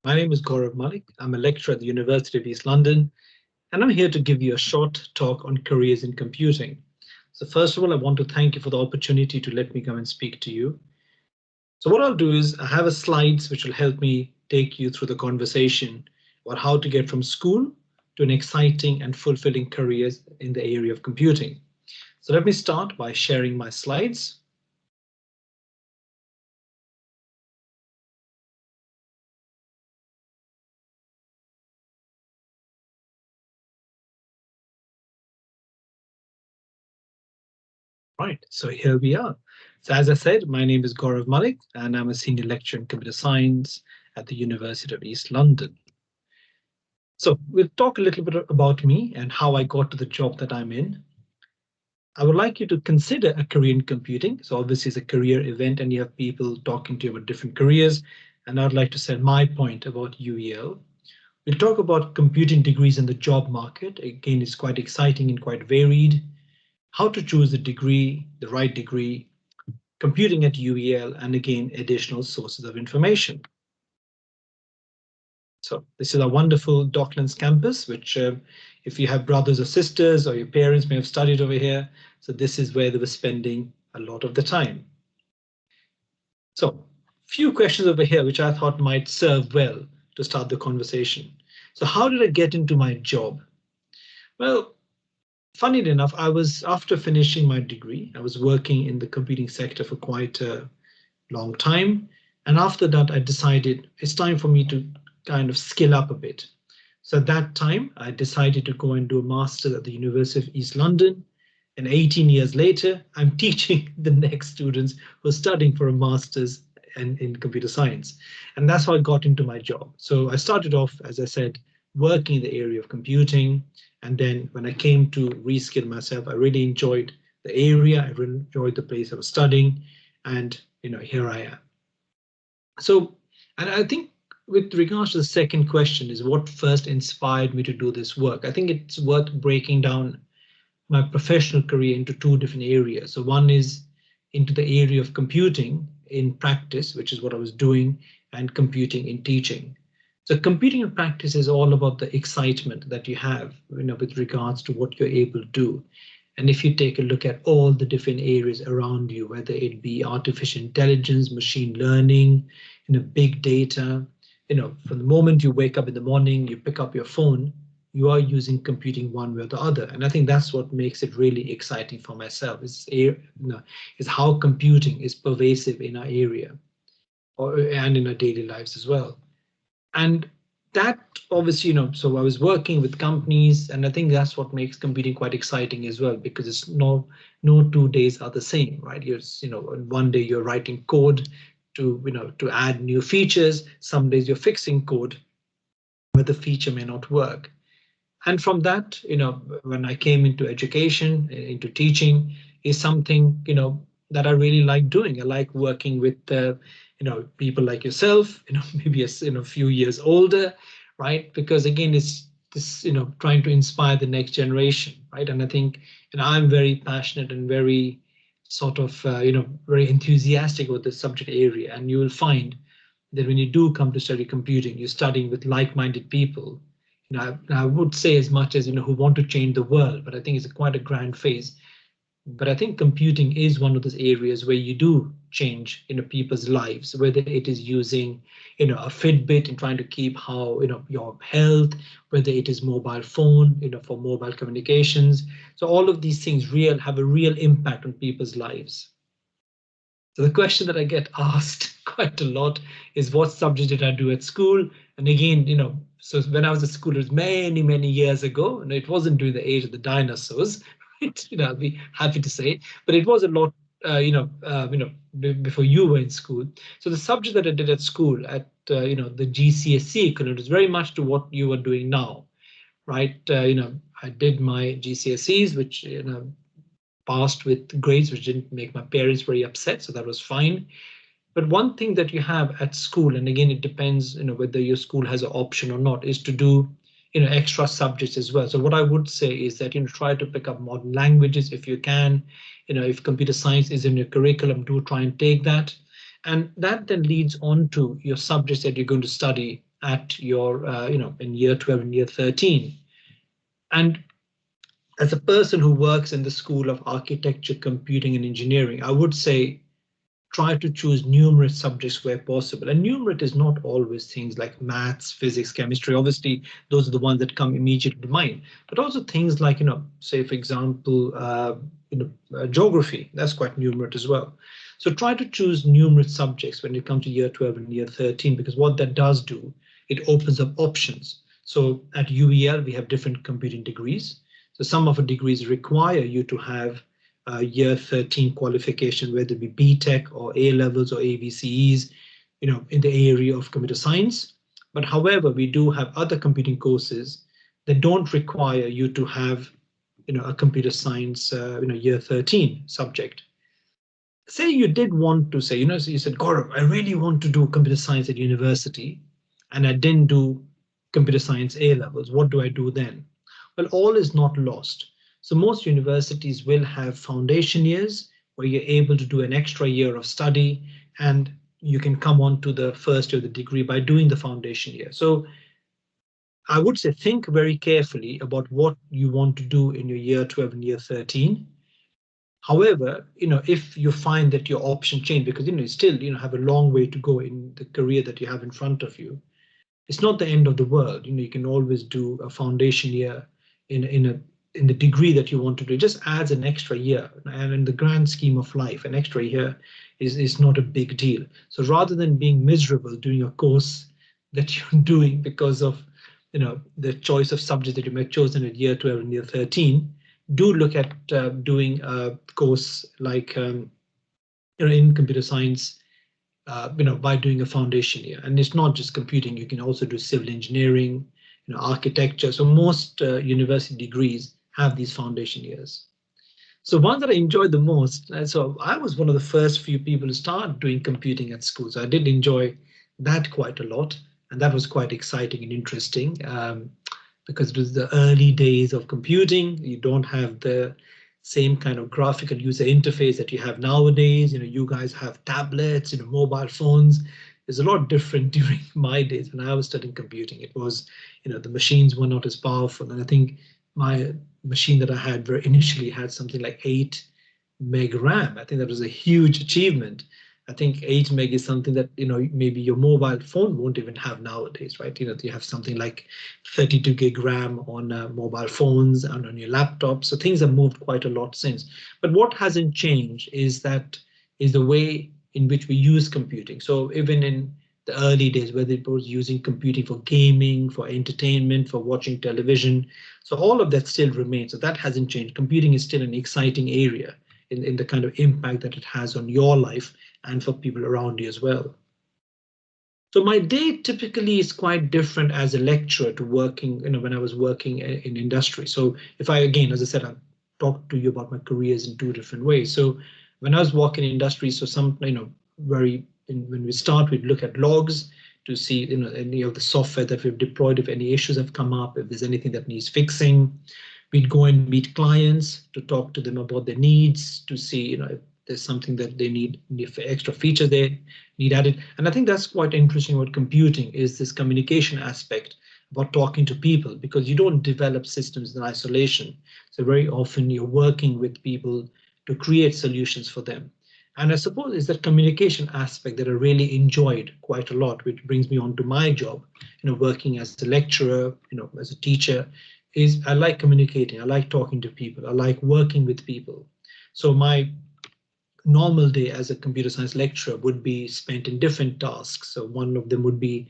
My name is Gaurav Malik. I'm a lecturer at the University of East London, and I'm here to give you a short talk on careers in computing. So first of all, I want to thank you for the opportunity to let me come and speak to you. So what I'll do is I have a slides which will help me take you through the conversation about how to get from school to an exciting and fulfilling careers in the area of computing. So let me start by sharing my slides. Right, so here we are. So as I said, my name is Gaurav Malik, and I'm a senior lecturer in computer science at the University of East London. So we'll talk a little bit about me and how I got to the job that I'm in. I would like you to consider a career in computing. So obviously it's a career event and you have people talking to you about different careers. And I'd like to say my point about UEL. We'll talk about computing degrees in the job market. Again, it's quite exciting and quite varied. How to choose the degree, the right degree, computing at UEL, and again, additional sources of information. So this is a wonderful Docklands campus, which if you have brothers or sisters or your parents may have studied over here, so this is where they were spending a lot of the time. So few questions over here, which I thought might serve well to start the conversation. So how did I get into my job? Well, funny enough, I was after finishing my degree, I was working in the computing sector for quite a long time. And after that, I decided it's time for me to kind of skill up a bit. So at that time, I decided to go and do a master's at the University of East London. And 18 years later, I'm teaching the next students who are studying for a master's in computer science. And that's how I got into my job. So I started off, as I said, working in the area of computing. And then when I came to reskill myself, I really enjoyed the area. I really enjoyed the place I was studying. And here I am. So, and I think with regards to the second question is what first inspired me to do this work. I think it's worth breaking down my professional career into two different areas. So one is into the area of computing in practice, which is what I was doing, and computing in teaching. So computing in practice is all about the excitement that you have, with regards to what you're able to do. And if you take a look at all the different areas around you, whether it be artificial intelligence, machine learning, big data, from the moment you wake up in the morning, you pick up your phone, you are using computing one way or the other. And I think that's what makes it really exciting for myself is how computing is pervasive in our area and in our daily lives as well. And that obviously, so I was working with companies, and I think that's what makes computing quite exciting as well, because it's no 2 days are the same, right? One day you're writing code to add new features. Some days you're fixing code where the feature may not work. And from that, when I came into education, into teaching, is something that I really like doing. I like working with people like yourself, maybe a few years older, right? Because again, it's this trying to inspire the next generation, right? And I think I'm very passionate and very sort of very enthusiastic about the subject area. And you will find that when you do come to study computing, you're studying with like-minded people. I would say as much as who want to change the world, but I think it's quite a grand phase. But I think computing is one of those areas where you do change people's lives, whether it is using a Fitbit and trying to keep how your health, whether it is mobile phone for mobile communications. So all of these things have a real impact on people's lives. So the question that I get asked quite a lot is what subject did I do at school? And again, so when I was at school, it was many, many years ago, and it wasn't during the age of the dinosaurs, right? I'd be happy to say, but it was a lot, before you were in school. So the subject that I did at school at, the GCSE equivalent is very much to what you are doing now, right? I did my GCSEs, which, passed with grades which didn't make my parents very upset, so that was fine. But one thing that you have at school, and again it depends whether your school has an option or not, is to do extra subjects as well. So what I would say is that try to pick up modern languages if you can. If computer science is in your curriculum, do try and take that. And that then leads on to your subjects that you're going to study at your, in year 12 and year 13. And as a person who works in the School of Architecture, Computing and Engineering, I would say try to choose numerate subjects where possible. And numerate is not always things like maths, physics, chemistry. Obviously, those are the ones that come immediately to mind, but also things like, say, for example, geography. That's quite numerate as well. So try to choose numerate subjects when it comes to year 12 and year 13, because what that does do, it opens up options. So at UEL, we have different computing degrees. So some of the degrees require you to have year 13 qualification, whether it be BTech or A levels or ABCEs, in the area of computer science. But however, we do have other computing courses that don't require you to have, a computer science, year 13 subject. Say you did want to say, so you said, Gaurav, I really want to do computer science at university, and I didn't do computer science A levels. What do I do then? Well, all is not lost. So most universities will have foundation years where you're able to do an extra year of study, and you can come on to the first year of the degree by doing the foundation year. So I would say think very carefully about what you want to do in your year 12 and year 13. However, if you find that your option change, because you still have a long way to go in the career that you have in front of you, it's not the end of the world. You can always do a foundation year in the degree that you want to do. It just adds an extra year, and in the grand scheme of life, an extra year is not a big deal. So rather than being miserable doing a course that you're doing because of the choice of subject that you may have chosen at year 12 and year 13, do look at doing a course like in computer science, by doing a foundation year. And it's not just computing, you can also do civil engineering, architecture. So most university degrees have these foundation years. So one that I enjoyed the most, so I was one of the first few people to start doing computing at school. So I did enjoy that quite a lot. And that was quite exciting and interesting, because it was the early days of computing. You don't have the same kind of graphical user interface that you have nowadays. You guys have tablets, mobile phones. There's a lot different during my days when I was studying computing. It was, the machines were not as powerful. And I think my machine that I had very initially had something like 8 meg RAM. I think that was a huge achievement. I think 8 meg is something that maybe your mobile phone won't even have nowadays, right? You have something like 32 gig RAM on mobile phones and on your laptop. So things have moved quite a lot since. But what hasn't changed is the way in which we use computing. So even in the early days, whether it was using computing for gaming, for entertainment, for watching television, so all of that still remains. So that hasn't changed. Computing is still an exciting area in the kind of impact that it has on your life and for people around you as well. So my day typically is quite different as a lecturer to working, when I was working in industry. So if I, again, as I said, I've talked to you about my careers in two different ways. So when I was working in industry, so some, when we start, we'd look at logs to see, any of the software that we've deployed, if any issues have come up, if there's anything that needs fixing. We'd go and meet clients to talk to them about their needs, to see, if there's something that they need, if extra feature they need added. And I think that's quite interesting about computing, is this communication aspect about talking to people, because you don't develop systems in isolation. So very often you're working with people to create solutions for them. And I suppose it's that communication aspect that I really enjoyed quite a lot, which brings me on to my job, working as a lecturer, as a teacher, is I like communicating. I like talking to people. I like working with people. So my normal day as a computer science lecturer would be spent in different tasks. So one of them would be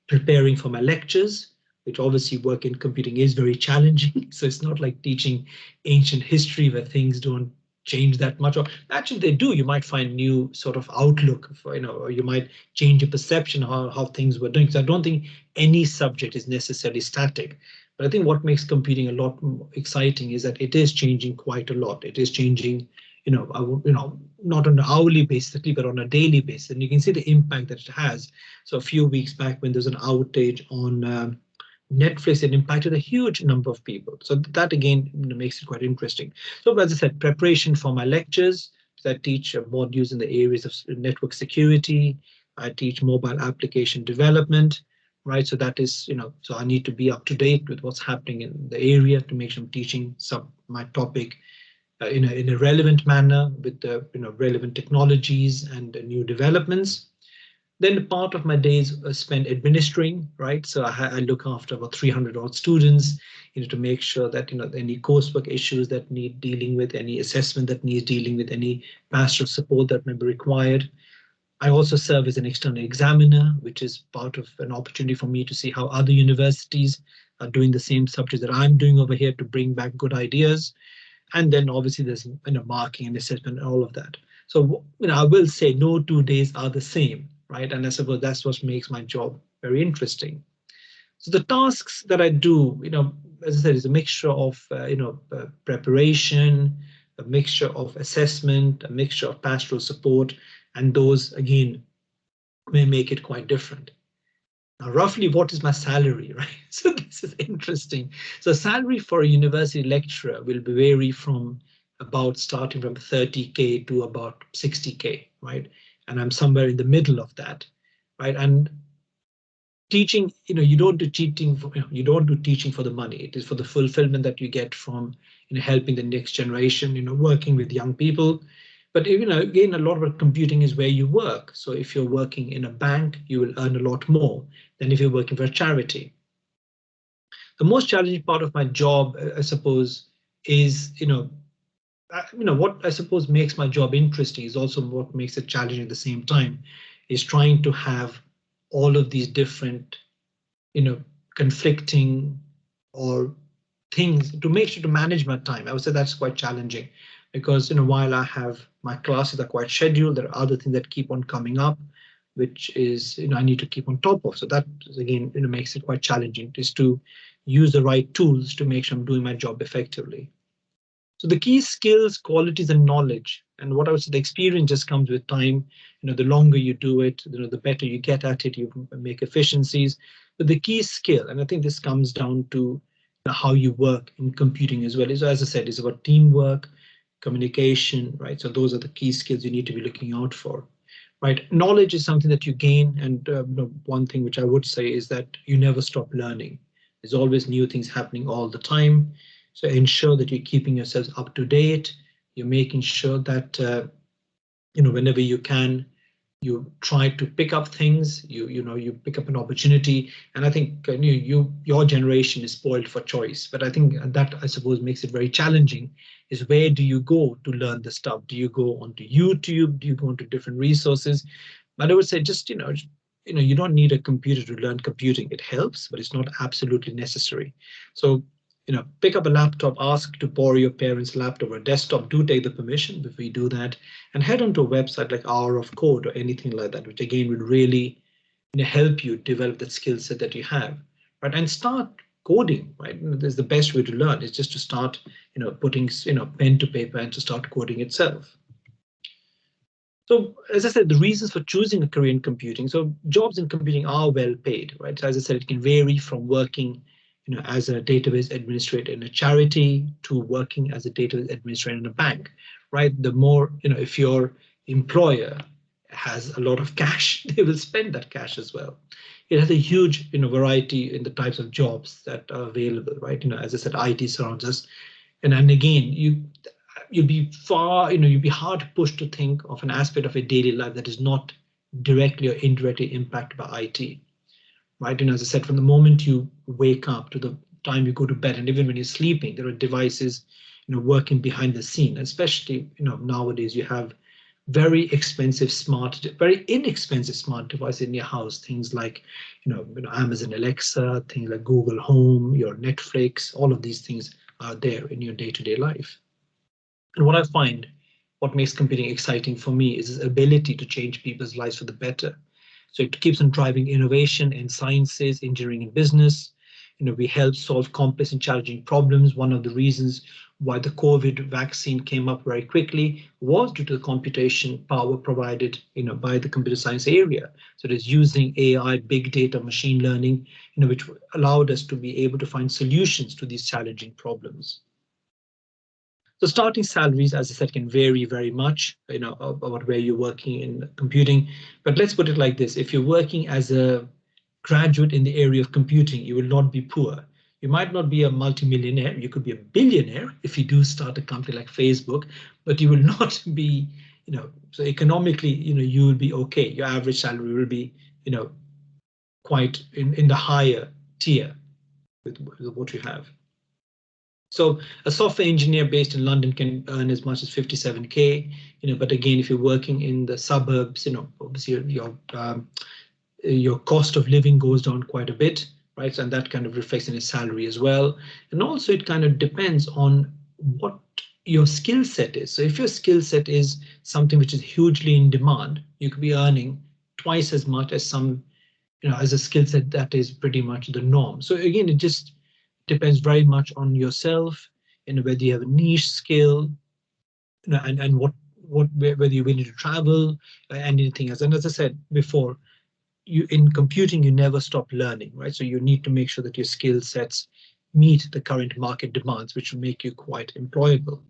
preparing for my lectures, which obviously work in computing is very challenging. So it's not like teaching ancient history where things don't change that much, or actually they do. You might find new sort of outlook for, or you might change your perception of how things were doing. So I don't think any subject is necessarily static. But I think what makes computing a lot more exciting is that it is changing quite a lot. It is changing, not on an hourly basis, but on a daily basis. And you can see the impact that it has. So a few weeks back when there's an outage on Netflix, it impacted a huge number of people. So that again makes it quite interesting. So as I said, preparation for my lectures. So I teach modules in the areas of network security. I teach mobile application development. right? So that is, so I need to be up to date with what's happening in the area to make sure I'm teaching my topic in a relevant manner with the relevant technologies and new developments. Then part of my days spent administering, right? So I look after about 300 odd students, to make sure that any coursework issues that need dealing with, any assessment that needs dealing with, any pastoral support that may be required. I also serve as an external examiner, which is part of an opportunity for me to see how other universities are doing the same subject that I'm doing over here to bring back good ideas. And then obviously there's marking and assessment and all of that. So I will say no 2 days are the same, right? And I suppose that's what makes my job very interesting. So the tasks that I do, as I said, is a mixture of preparation, a mixture of assessment, a mixture of pastoral support, and those again may make it quite different. Now, roughly, what is my salary, right? So this is interesting. So salary for a university lecturer will vary from about starting from 30K to about 60K, right? And I'm somewhere in the middle of that, right? And teaching, you don't do teaching for, you don't do teaching for the money. It is for the fulfillment that you get from helping the next generation, working with young people. But again, a lot of computing is where you work. So if you're working in a bank, you will earn a lot more than if you're working for a charity. The most challenging part of my job, I suppose, is what I suppose makes my job interesting is also what makes it challenging at the same time, is trying to have all of these different conflicting or things to make sure to manage my time. I would say that's quite challenging because while I have my classes are quite scheduled, there are other things that keep on coming up, which is I need to keep on top of. So that again makes it quite challenging, is to use the right tools to make sure I'm doing my job effectively. So the key skills, qualities, and knowledge, and what I would say, the experience just comes with time. The longer you do it, the better you get at it. You make efficiencies. But the key skill, and I think this comes down to how you work in computing as well. Is, as I said, is about teamwork, communication, right? So those are the key skills you need to be looking out for, right? Knowledge is something that you gain, and one thing which I would say is that you never stop learning. There's always new things happening all the time. So ensure that you're keeping yourselves up to date. You're making sure that whenever you can, you try to pick up things. You pick up an opportunity. And I think your generation is spoiled for choice. But I think that I suppose makes it very challenging. Is where do you go to learn the stuff? Do you go onto YouTube? Do you go onto different resources? But I would say just you don't need a computer to learn computing. It helps, but it's not absolutely necessary. So pick up a laptop, ask to borrow your parents' laptop or desktop, do take the permission before you do that, and head onto a website like Hour of Code or anything like that, which again will really help you develop that skill set that you have, right? And start coding, right? There's the best way to learn is just to start, putting, pen to paper and to start coding itself. So as I said, the reasons for choosing a career in computing. So jobs in computing are well paid, right? So as I said, it can vary from working, as a database administrator in a charity to working as a database administrator in a bank, right? The more, if your employer has a lot of cash, they will spend that cash as well. It has a huge, variety in the types of jobs that are available, right? As I said, IT surrounds us, and again, you'd be far, you'd be hard pushed to think of an aspect of a daily life that is not directly or indirectly impacted by IT, right? As I said, from the moment you wake up to the time you go to bed, and even when you're sleeping, there are devices, working behind the scene. Especially, nowadays you have very inexpensive smart devices in your house. Things like, Amazon Alexa, things like Google Home, your Netflix, all of these things are there in your day-to-day life. And what I find, what makes computing exciting for me is its ability to change people's lives for the better. So it keeps on driving innovation in sciences, engineering, and business. We help solve complex and challenging problems. One of the reasons why the COVID vaccine came up very quickly was due to the computation power provided, by the computer science area. So it is using AI, big data, machine learning, which allowed us to be able to find solutions to these challenging problems. So starting salaries, as I said, can vary very much, about where you're working in computing. But let's put it like this: if you're working as a graduate in the area of computing, you will not be poor. You might not be a multimillionaire, you could be a billionaire if you do start a company like Facebook, but you will not be, so economically, you will be okay. Your average salary will be, quite in the higher tier with what you have. So a software engineer based in London can earn as much as 57K, but again, if you're working in the suburbs, obviously your cost of living goes down quite a bit, right? And that kind of reflects in his salary as well. And also it kind of depends on what your skill set is. So if your skill set is something which is hugely in demand, you could be earning twice as much as some, as a skill set that is pretty much the norm. So again, it just depends very much on yourself, whether you have a niche skill, and whether you're willing to travel, and anything else. And as I said before, you in computing you never stop learning, right? So you need to make sure that your skill sets meet the current market demands, which will make you quite employable.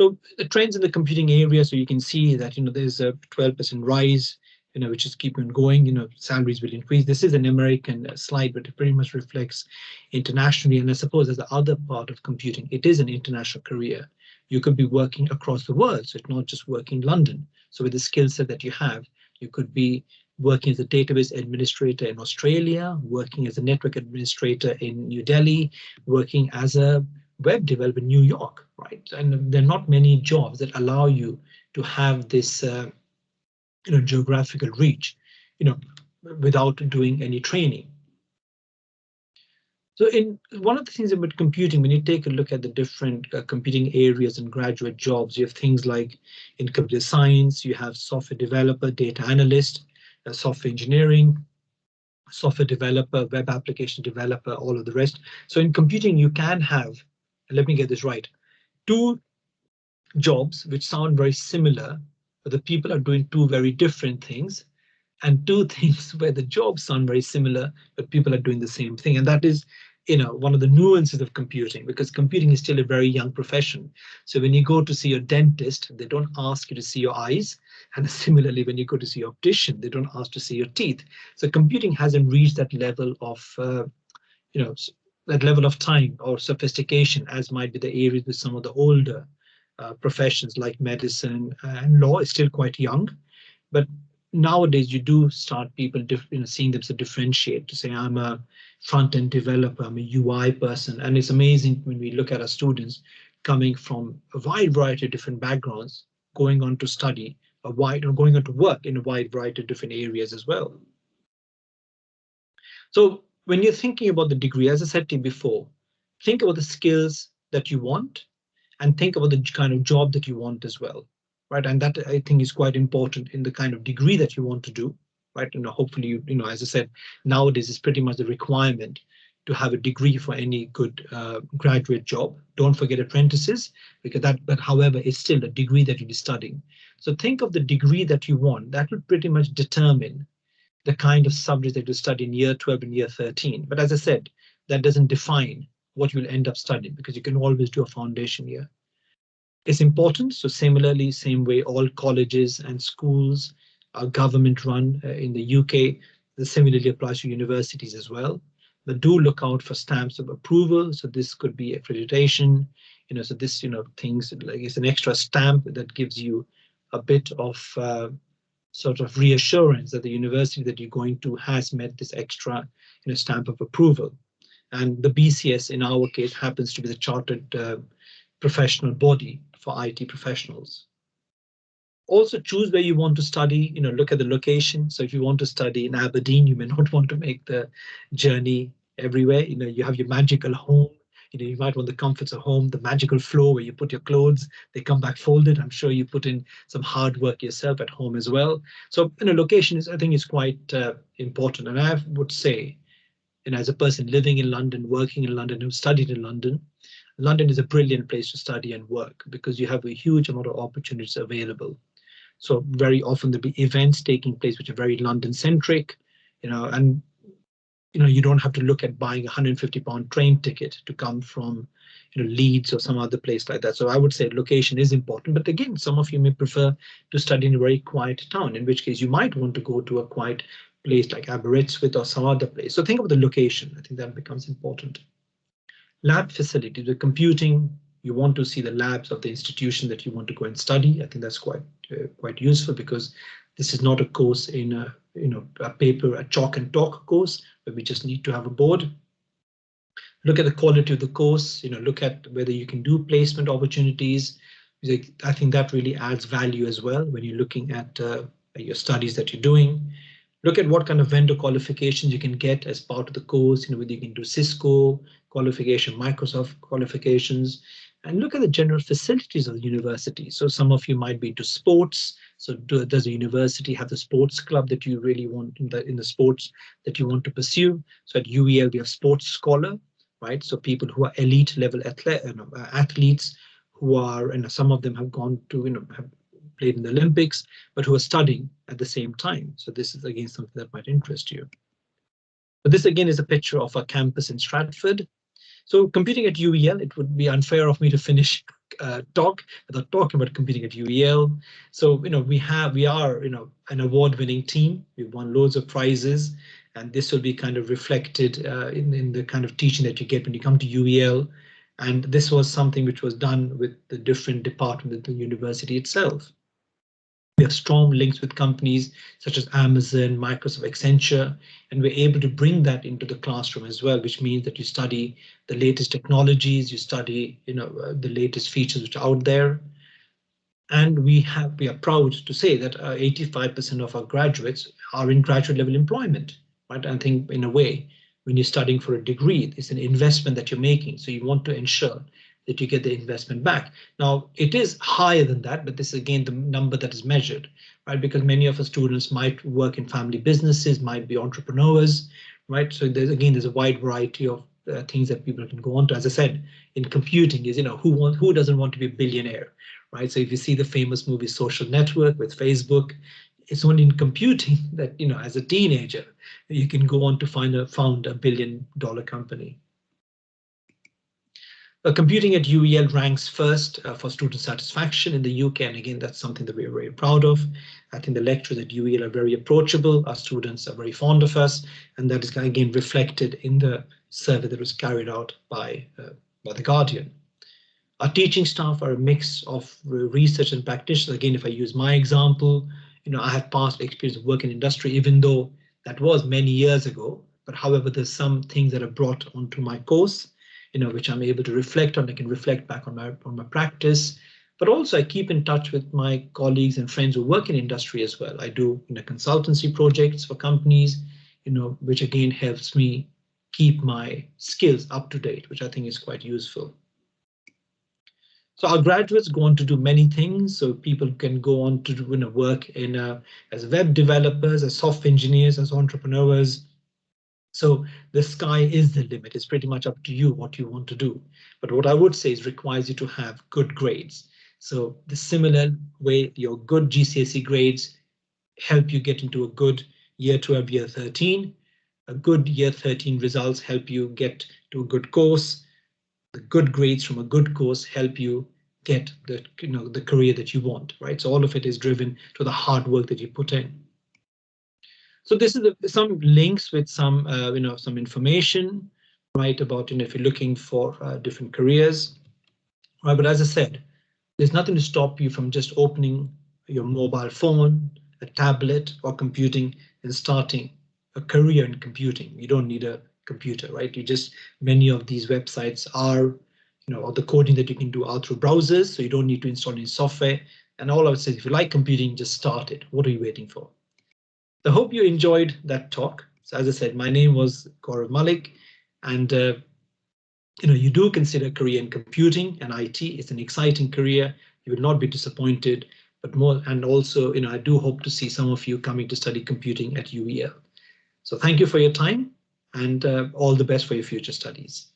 So the trends in the computing area, so you can see that there's a 12% rise, which is keeping going. Salaries will increase. This is an American slide, but it pretty much reflects internationally. And I suppose as the other part of computing, it is an international career. You could be working across the world, so it's not just working in London. So with the skill set that you have, you could be working as a database administrator in Australia, working as a network administrator in New Delhi, working as a web developer in New York, right? And there are not many jobs that allow you to have this, geographical reach, without doing any training. So in one of the things about computing, when you take a look at the different computing areas and graduate jobs, you have things like in computer science, you have software developer, data analyst, software engineering, software developer, web application developer, all of the rest. So in computing, you can have, let me get this right, two jobs which sound very similar, but the people are doing two very different things, and two things where the jobs sound very similar, but people are doing the same thing. And that is, one of the nuances of computing, because computing is still a very young profession. So when you go to see your dentist, they don't ask you to see your eyes. And similarly, when you go to see your optician, they don't ask to see your teeth. So computing hasn't reached that level of, you know, that level of time or sophistication as might be the areas with some of the older professions like medicine and law is still quite young. But nowadays you do start people seeing them to differentiate, to say I'm a front-end developer, I'm a UI person. And it's amazing when we look at our students coming from a wide variety of different backgrounds, going on to study a wide, or going on to work in a wide variety of different areas as well. So when you're thinking about the degree, as I said to you before, think about the skills that you want and think about the kind of job that you want as well, right? And that I think is quite important in the kind of degree that you want to do, right? Hopefully, as I said, nowadays it's pretty much the requirement to have a degree for any good graduate job. Don't forget apprentices, because but however, it's still a degree that you'll be studying. So think of the degree that you want. That would pretty much determine the kind of subjects that you study in year 12 and year 13. But as I said, that doesn't define what you'll end up studying, because you can always do a foundation year. It's important. So similarly, same way all colleges and schools are government run in the UK. This similarly applies to universities as well. But do look out for stamps of approval. So this could be accreditation, so this, things like it's an extra stamp that gives you a bit of sort of reassurance that the university that you're going to has met this extra, stamp of approval. And the BCS in our case happens to be the chartered professional body for IT professionals. Also choose where you want to study, look at the location. So if you want to study in Aberdeen, you may not want to make the journey everywhere. You have your magical home. You might want the comforts of home, the magical floor where you put your clothes, they come back folded. I'm sure you put in some hard work yourself at home as well. So, location is, I think, is quite important. And I would say, as a person living in London, working in London, who studied in London, London is a brilliant place to study and work because you have a huge amount of opportunities available. So very often there'll be events taking place which are very London centric, and you don't have to look at buying a £150 train ticket to come from Leeds or some other place like that. So I would say location is important. But again, some of you may prefer to study in a very quiet town, in which case you might want to go to a quiet place like Aberystwyth or some other place. So think of the location. I think that becomes important. Lab facilities, the computing, you want to see the labs of the institution that you want to go and study. I think that's quite useful, because this is not a course in a paper, a chalk and talk course where we just need to have a board. Look at the quality of the course, look at whether you can do placement opportunities. I think that really adds value as well when you're looking at your studies that you're doing. Look at what kind of vendor qualifications you can get as part of the course, whether you can do Cisco qualification, Microsoft qualifications, and look at the general facilities of the university. So some of you might be into sports. So does the university have the sports club that you really want in the sports that you want to pursue? So at UEL, we have Sports Scholar, right? So people who are elite level athletes who are, some of them have gone to, have played in the Olympics, but who are studying at the same time. So this is again something that might interest you. But this again is a picture of a campus in Stratford. So computing at UEL, it would be unfair of me to finish talk without talking about computing at UEL. So we are an award-winning team. We've won loads of prizes, and this will be kind of reflected in the kind of teaching that you get when you come to UEL. And this was something which was done with the different departments of the university itself. We have strong links with companies such as Amazon, Microsoft, Accenture, and we're able to bring that into the classroom as well, which means that you study the latest technologies, you study, the latest features which are out there. And we are proud to say that 85% of our graduates are in graduate level employment, right? I think in a way, when you're studying for a degree, it's an investment that you're making. So you want to ensure that you get the investment back. Now, it is higher than that, but this is again the number that is measured, right? Because many of our students might work in family businesses, might be entrepreneurs, right? So there's a wide variety of things that people can go on to. As I said, in computing is, who doesn't want to be a billionaire, right? So if you see the famous movie Social Network with Facebook, it's only in computing that, as a teenager, you can go on to found a $1 billion company. Computing at UEL ranks first for student satisfaction in the UK, and again, that's something that we're very proud of. I think the lecturers at UEL are very approachable. Our students are very fond of us, and that is again reflected in the survey that was carried out by the Guardian. Our teaching staff are a mix of research and practitioners. Again, if I use my example, I have past experience of working in industry, even though that was many years ago. But however, there's some things that are brought onto my course, which I'm able to reflect on. I can reflect back on my practice, but also I keep in touch with my colleagues and friends who work in industry as well. I do consultancy projects for companies, which again helps me keep my skills up to date, which I think is quite useful. So our graduates go on to do many things. So people can go on to do, work as web developers, as software engineers, as entrepreneurs. So the sky is the limit. It's pretty much up to you what you want to do. But what I would say is requires you to have good grades. So the similar way your good GCSE grades help you get into a good year 12, year 13. A good year 13 results help you get to a good course. The good grades from a good course help you get the career that you want, right? So all of it is driven to the hard work that you put in. So this is some links with some some information, right, about if you're looking for different careers, right? But as I said, there's nothing to stop you from just opening your mobile phone, a tablet, or computing and starting a career in computing. You don't need a computer, right? Many of these websites are, or the coding that you can do are through browsers, so you don't need to install any software. And all I would say, if you like computing, just start it. What are you waiting for? I hope you enjoyed that talk. So as I said, my name was Gaurav Malik, and you do consider a career in computing and IT. It's an exciting career. You will not be disappointed, but more, and also, I do hope to see some of you coming to study computing at UEL. So thank you for your time, and all the best for your future studies.